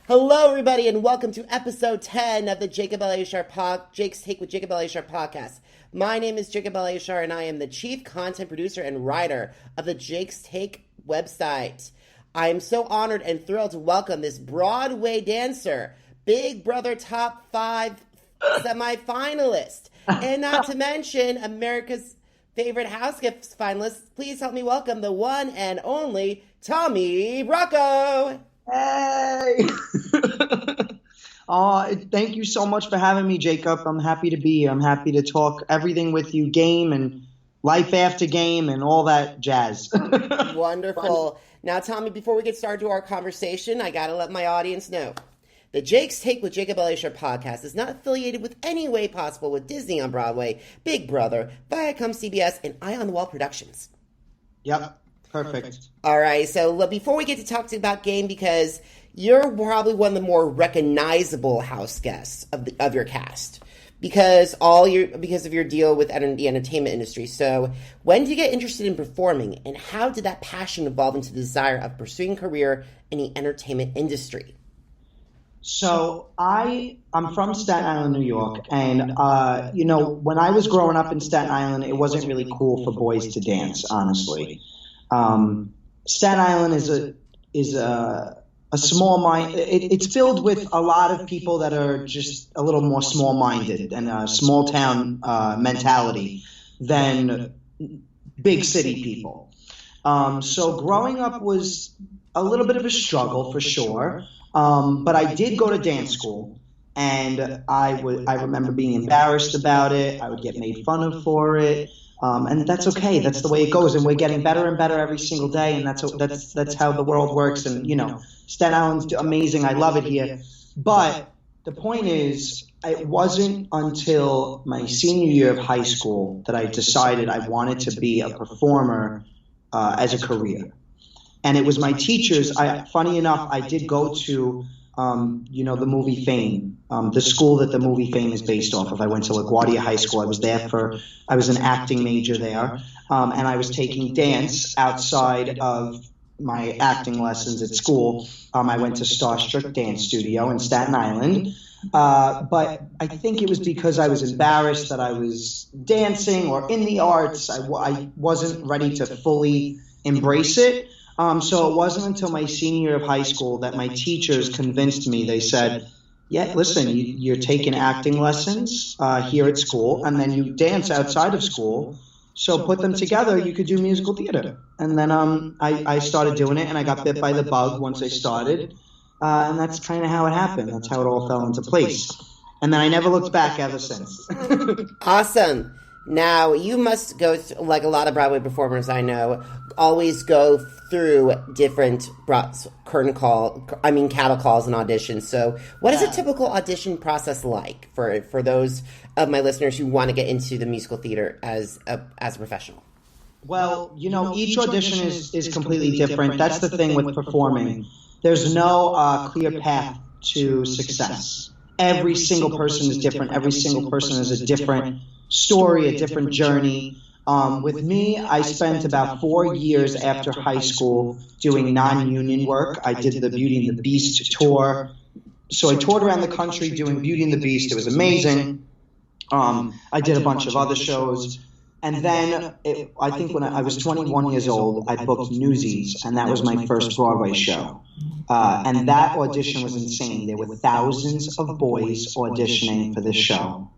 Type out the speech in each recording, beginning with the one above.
Hello, everybody, and welcome to episode 10 of the Jake's Take with Jacob Elyachar podcast. My name is Jacob Elyachar, and I am the chief content producer and writer of the Jake's Take website. I am so honored and thrilled to welcome this Broadway dancer, Big Brother Top 5 semifinalist, and not to mention America's favorite house gifts finalist. Please help me welcome the one and only Tommy Bracco. Hey! Thank you so much for having me, Jacob. I'm happy to be here. I'm happy to talk everything with you, game and life after game and all that jazz. Wonderful. Now, Tommy, before we get started to our conversation, I got to let my audience know. The Jake's Take with Jacob Elyachar podcast is not affiliated with any way possible with Disney on Broadway, Big Brother, Viacom CBS, and Eye on the Wall Productions. Yep. Perfect. All right, so before we get to talk about game, because you're probably one of the more recognizable house guests of your cast, because of your deal with the entertainment industry. So, when did you get interested in performing, and how did that passion evolve into the desire of pursuing a career in the entertainment industry? So I'm from Staten Island, New York, and when I was growing up in Staten Island, it wasn't really cool for boys to dance, honestly. Staten Island is a small mind. It's filled with a lot of people that are just a little more small-minded and a small town mentality than big city people. So growing up was a little bit of a struggle for sure. But I did go to dance school, and I remember being embarrassed about it. I would get made fun of for it. And that's okay. That's the way it goes, and we're getting better and better every single day, and that's how the world works. And Staten Island's amazing. I love it here. But the point is, it wasn't until my senior year of high school that I decided I wanted to be a performer as a career. And it was my teachers. Funny enough, I did go to the movie Fame, the school that the movie Fame is based off of. I went to LaGuardia High School. I was an acting major there, and I was taking dance outside of my acting lessons at school. I went to Starstruck Dance Studio in Staten Island, but I think it was because I was embarrassed that I was dancing or in the arts. I wasn't ready to fully embrace it. So it wasn't until my senior year of high school that my teachers convinced me. They said, yeah, listen, you're taking acting lessons here at school, and then you dance outside of school. So put them together, you could do musical theater. And then I started doing it, and I got bit by the bug once I started. And that's kind of how it happened. That's how it all fell into place. And then I never looked back ever since. Awesome. Now, you must go, like a lot of Broadway performers I know, always go through different cattle calls and auditions. So what is a typical audition process like for those of my listeners who want to get into the musical theater as a professional? Well, each audition is completely different. That's the thing with performing. There's no clear path to success. Every single person is different. Every single person is a different story, a different journey. With me, I spent about 4 years after high school doing non-union work. I did the Beauty and the Beast tour. So I toured around the country doing Beauty and the Beast. It was amazing. I did a bunch of other shows. And then I think when I was 21 years old, I booked Newsies, and that was my first Broadway show. And that audition was insane. There were thousands of boys auditioning for this show.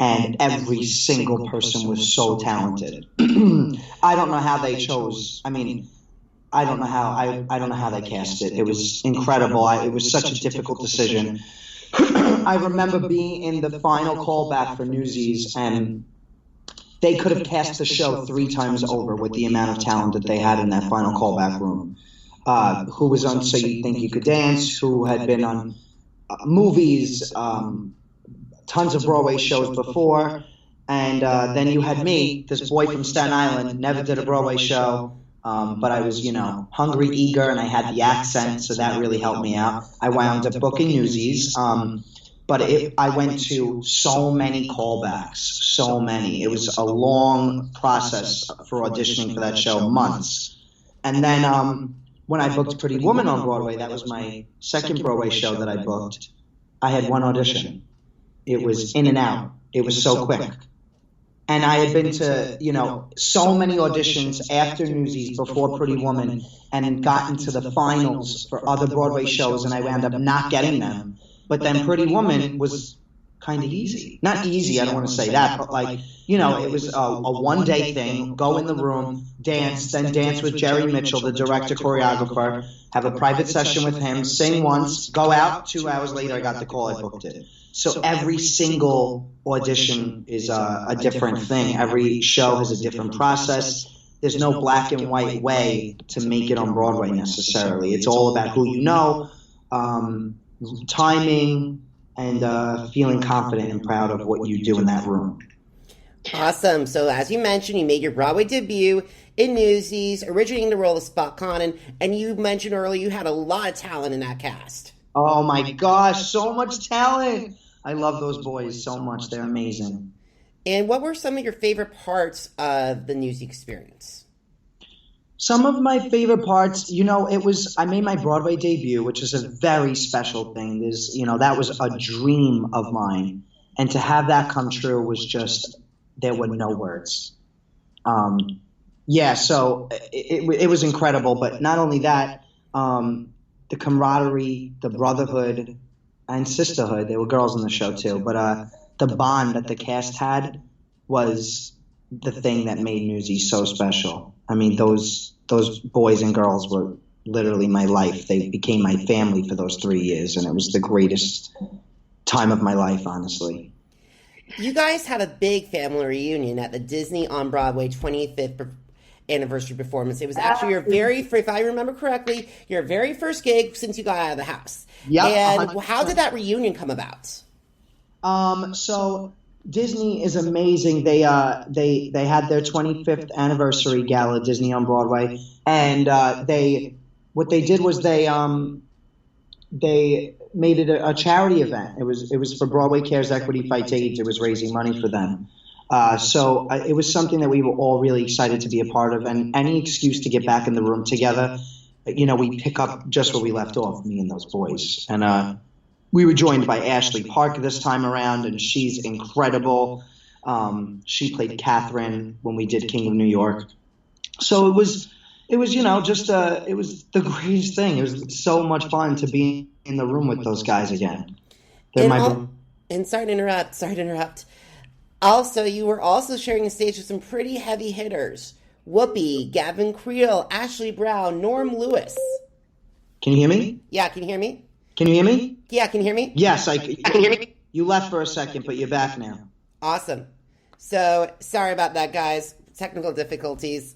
And every single person was so talented. I don't know how they chose. I don't know how they cast it. It was incredible. It was such a difficult decision. I remember being in the final callback for Newsies, and they could have cast the show 3 times over with the amount of talent that they had in that final callback room. Who was on So You Think You Could Dance, who had been on movies, tons of Broadway shows before, and then you had me, this boy from Staten Island, never did a Broadway show, but I was, hungry, eager, and I had the accent, so that really helped me out. I wound up booking Newsies, but I went to so many callbacks, so many. It was a long process for auditioning for that show, months. And then when I booked Pretty Woman on Broadway, that was my second Broadway show that I booked, I had one audition. It was in and out. It was so quick. And I had been to, so many auditions after Newsies, before Pretty Woman, and gotten to the finals for other Broadway shows, and I wound up not getting them. But then Pretty Woman was kind of easy. Not easy, I don't want to say that, but it was a one-day thing. Go in the room, dance, then dance with Jerry Mitchell, the director choreographer, have a private session with him, sing once, go out. 2 hours later, I got the call, I booked it. So every single audition is a different thing. Every show has a different process. There's no black and white way to make it on Broadway necessarily. It's all about who you know, timing, and feeling confident and proud of what you do in that room. Awesome. So as you mentioned, you made your Broadway debut in Newsies, originating the role of Spot Conlon, and you mentioned earlier you had a lot of talent in that cast. Oh my gosh, so much talent. I love those boys so much. They're amazing. And what were some of your favorite parts of the Newsies experience? Some of my favorite parts, I made my Broadway debut, which is a very special thing. That was a dream of mine. And to have that come true was just, there were no words. So it was incredible. But not only that, the camaraderie, the brotherhood, and sisterhood, there were girls in the show too, but the bond that the cast had was the thing that made Newsies so special. I mean, those boys and girls were literally my life. They became my family for those 3 years, and it was the greatest time of my life, honestly. You guys had a big family reunion at the Disney on Broadway 25th anniversary performance. It was actually your if I remember correctly, your very first gig since you got out of the house. Yep. And 100%. How did that reunion come about? So Disney is amazing. They had their 25th anniversary gala, Disney on Broadway, and what they did was they made it a charity event. It was for Broadway Cares Equity Fights AIDS. It was raising money for them. So it was something that we were all really excited to be a part of, and any excuse to get back in the room together, we pick up just where we left off, me and those boys. And we were joined by Ashley Park this time around, and she's incredible. She played Catherine when we did King of New York. So it was it was the greatest thing. It was so much fun to be in the room with those guys again. And sorry to interrupt. Also, you were also sharing a stage with some pretty heavy hitters. Whoopi, Gavin Creel, Ashley Brown, Norm Lewis. Can you hear me? Yeah, can you hear me? Can you hear me? Yeah, can you hear me? Yes, I can. You hear me? You left for a second, but you're back now. Awesome. So, sorry about that, guys. Technical difficulties.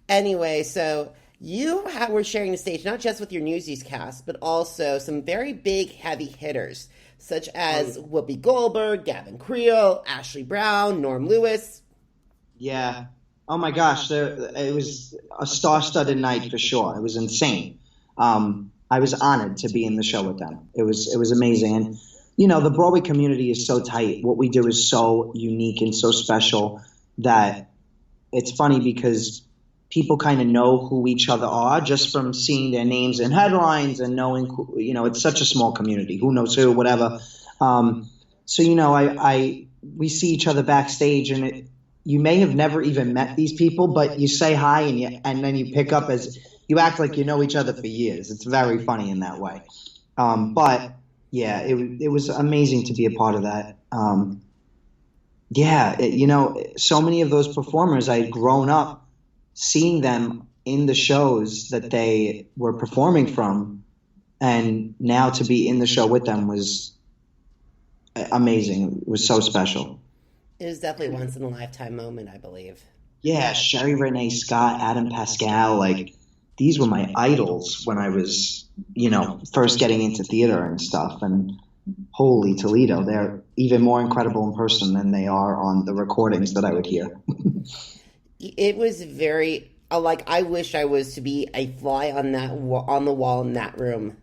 Anyway, so you were sharing the stage not just with your Newsies cast, but also some very big heavy hitters, such as Whoopi Goldberg, Gavin Creel, Ashley Brown, Norm Lewis. Yeah. Oh my gosh, it was a star-studded night for sure. It was insane. I was honored to be in the show with them. It was amazing. And, the Broadway community is so tight. What we do is so unique and so special that it's funny because people kind of know who each other are just from seeing their names in headlines and knowing, it's such a small community. Who knows who, whatever. We see each other backstage, and you may have never even met these people, but you say hi and then you pick up as you act like you know each other for years. It's very funny in that way. But yeah, it was amazing to be a part of that. So many of those performers, I had grown up seeing them in the shows that they were performing from, and now to be in the show with them was amazing. It was so special. It was definitely a once-in-a-lifetime moment, I believe. Yeah, Sherry Renee Scott, Adam Pascal, these were my idols when I was, first getting into theater and stuff. And holy Toledo, they're even more incredible in person than they are on the recordings that I would hear. It was very, I wish I was to be a fly on the wall in that room.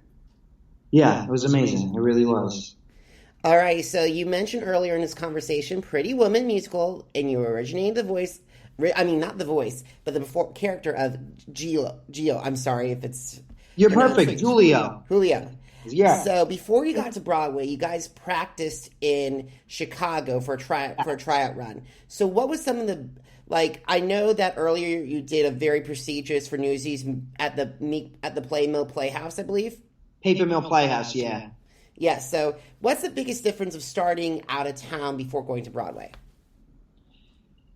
Yeah, it was amazing. It really was. All right, so you mentioned earlier in this conversation Pretty Woman musical, and you originated the voice, not the voice, but the character of Giulio. I'm sorry if it's You're perfect. Giulio. Yeah. So before you got to Broadway, you guys practiced in Chicago for a tryout run. So what was some of the, like, I know that earlier you did a very prestigious for Newsies at the Play Mill Playhouse, I believe? Paper Mill Playhouse, yeah. Yeah, so what's the biggest difference of starting out of town before going to Broadway?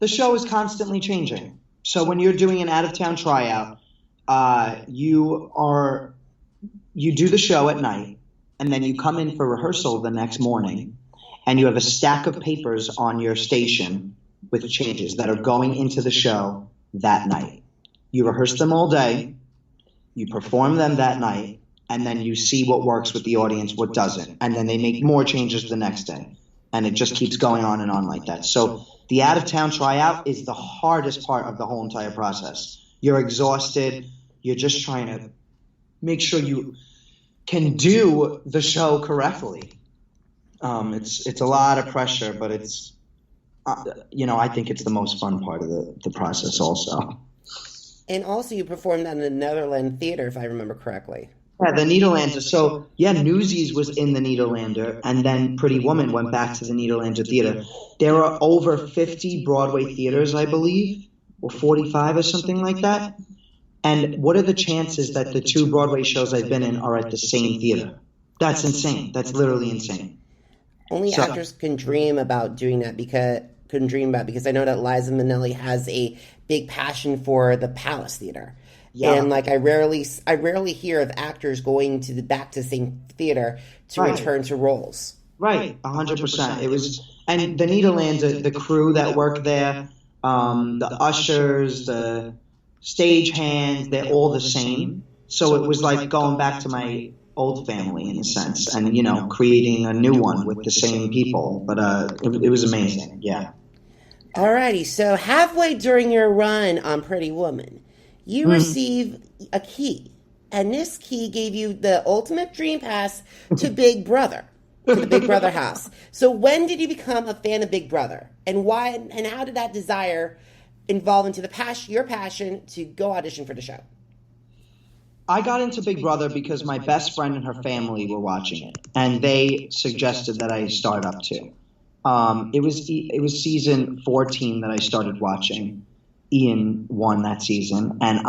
The show is constantly changing. So when you're doing an out-of-town tryout, you do the show at night, and then you come in for rehearsal the next morning, and you have a stack of papers on your station with changes that are going into the show that night. You rehearse them all day, you perform them that night, and then you see what works with the audience, what doesn't, and then they make more changes the next day, and it just keeps going on and on like that. So the out-of-town tryout is the hardest part of the whole entire process. You're exhausted, you're just trying to make sure you can do the show correctly. It's a lot of pressure, but it's, I think it's the most fun part of the process also. And also you performed at the Netherlands Theater, if I remember correctly. Yeah, the Nederlander. So, yeah, Newsies was in the Nederlander, and then Pretty Woman went back to the Nederlander Theater. There are over 50 Broadway theaters, I believe, or 45 or something like that. And what are the chances that the two Broadway shows I've been in are at the same theater? That's insane. That's literally insane. Only actors can dream about doing that because I know that Liza Minnelli has a big passion for the Palace Theater. Yeah. And like I rarely hear of actors going back to the same theater to return to roles. Right, 100%. It was, and the Nederlands, the crew that worked there, the ushers, the stagehands, they're all the same. So it was like going back to my old family in a sense, and creating a new one with the same people. But it was amazing. Yeah. Alrighty, so halfway during your run on Pretty Woman, you received a key, and this key gave you the ultimate dream pass to Big Brother, to the Big Brother house. So when did you become a fan of Big Brother, and why, and how did that desire evolve into your passion to go audition for the show? I got into Big Brother because my best friend and her family were watching it, and they suggested that I start up too. It was season 14 that I started watching. Ian won that season, and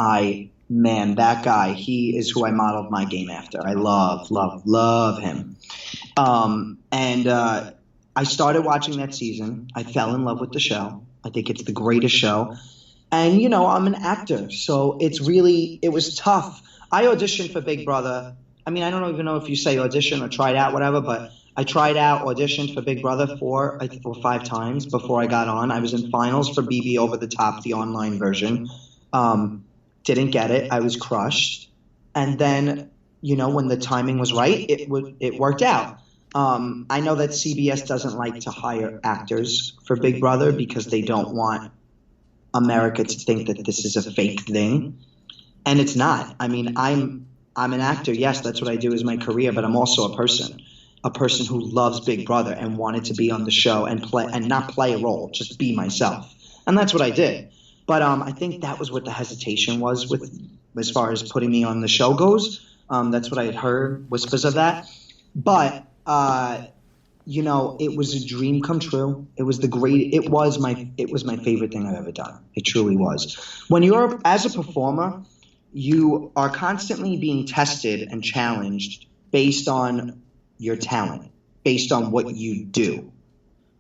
that guy, he is who I modeled my game after. I love him. I started watching that season. I fell in love with the show. I think it's the greatest show. And, I'm an actor, so it was tough. I auditioned for Big Brother. I mean, I don't even know if you say audition or tried out, whatever, but I tried out, auditioned for Big Brother 4 or 5 times before I got on. I was in finals for BB Over the Top, the online version. Didn't get it. I was crushed. And then, when the timing was right, it worked out. I know that CBS doesn't like to hire actors for Big Brother because they don't want America to think that this is a fake thing. And it's not. I mean, I'm an actor. Yes, that's what I do as my career, but I'm also a person who loves Big Brother and wanted to be on the show and not play a role, just be myself. And that's what I did. But I think that was what the hesitation was as far as putting me on the show goes. That's what I had heard, whispers of that. But, it was a dream come true. It was my favorite thing I've ever done. It truly was. When you're, as a performer, you are constantly being tested and challenged based on your talent, based on what you do.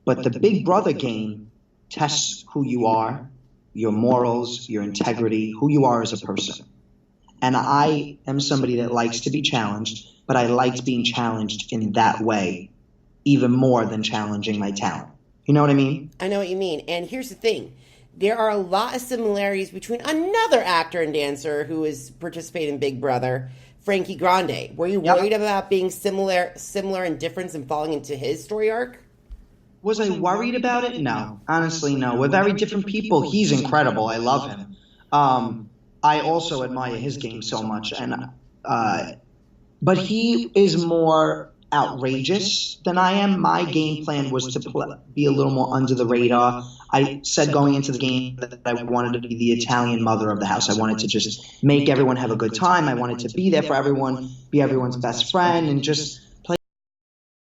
But the Big Brother game tests who you are, your morals, your integrity, who you are as a person. And I am somebody that likes to be challenged, but I liked being challenged in that way even more than challenging my talent. You know what I mean? I know what you mean. And here's the thing. There are a lot of similarities between another actor and dancer who is participating in Big Brother, Frankie Grande. Were you worried about being similar in difference and falling into his story arc? Was I worried about it? No. Honestly, no. We're very different people. He's incredible. I love him. I also admire his game so much. But he is more outrageous than I am. My game plan was to be a little more under the radar. I said going into the game that I wanted to be the Italian mother of the house. I wanted to just make everyone have a good time. I wanted to be there for everyone, be everyone's best friend, and just